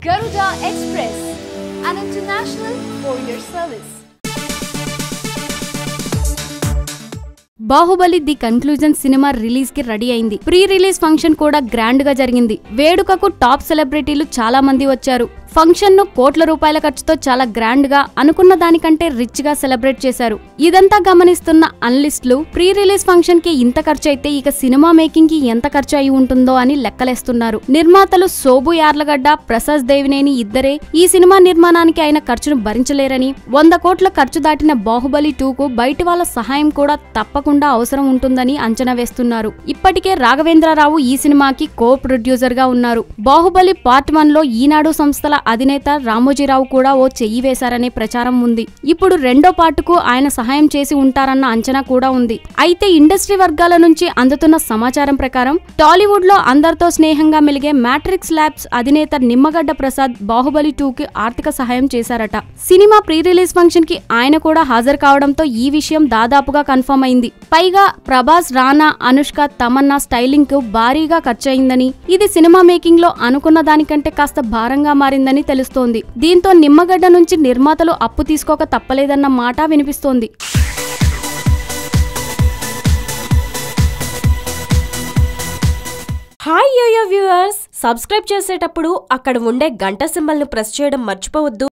Garuda Express, an international courier service. Baahubali the conclusion cinema release కి ready అయింది. Pre release function కూడా grand గా జరిగింది. వేడుకకు టాప్ సెలబ్రిటీలు చాలా మంది వచ్చారు. ఫంక్షన్ ను కోట్ల రూపాయల ఖర్చుతో చాలా గ్రాండ్ గా అనుకున్న దానికంటే రిచ్ గా సెలబ్రేట్ చేశారు. ఇదంతా గమనిస్తున్న అనలిస్టులు ప్రీ రిలీజ్ ఫంక్షన్ కి ఇంత ఖర్చు అయితే ఇక సినిమా మేకింగ్ కి ఎంత ఖర్చు అయి ఉంటుందో అని లెక్కలేస్తున్నారు. నిర్మాతలు శోభు యార్లగడ్డ, ప్రసాద్ దేవినేని ఇద్దరే ఈ సినిమా నిర్మాణానికి అయిన ఖర్చును భరించలేరని, 100 కోట్ల ఖర్చు దాటిన బాహుబలి 2కు బయటి వాళ్ళ సహాయం కూడా తప్పకుండా అవసరం ఉంటుందని అంచనా వేస్తున్నారు. ఇప్పటికే రాఘవేంద్రరావు ఈ సినిమాకి కో ప్రొడ్యూసర్ గా ఉన్నారు. బాహుబలి పార్ట్ 1 లో ఈనాడు సంస్థల అధినేత రామోజీరావు కూడా ఓ చెయ్యి వేశారనే ప్రచారం ఉంది. ఇప్పుడు రెండో పార్టుకు ఆయన సహాయం చేసి ఉంటారన్న అంచనా కూడా ఉంది. అయితే ఇండస్ట్రీ వర్గాల నుంచి అందుతున్న సమాచారం ప్రకారం టాలీవుడ్ లో అందరితో స్నేహంగా మెలిగే మ్యాట్రిక్స్ ల్యాబ్స్ అధినేత నిమ్మగడ్డ ప్రసాద్ బాహుబలి 2కి ఆర్థిక సహాయం చేశారట. సినిమా ప్రీ రిలీజ్ ఫంక్షన్ కి ఆయన కూడా హాజరు కావడంతో ఈ విషయం దాదాపుగా కన్ఫర్మ్ అయింది. పైగా ప్రభాస్, రానా, అనుష్క, తమన్నా స్టైలింగ్ కు భారీగా ఖర్చయిందని, ఇది సినిమా మేకింగ్ లో అనుకున్న దానికంటే కాస్త భారంగా మారిందని తెలుస్తోంది. దీంతో నిమ్మగడ్డ నుంచి నిర్మాతలు అప్పు తీసుకోక తప్పలేదన్న మాట వినిపిస్తోంది. హాయ్ యోయో వ్యూవర్స్, సబ్స్క్రైబ్ చేసేటప్పుడు అక్కడ ఉండే గంట సింబల్ ను ప్రెస్ చేయడం మర్చిపోవద్దు.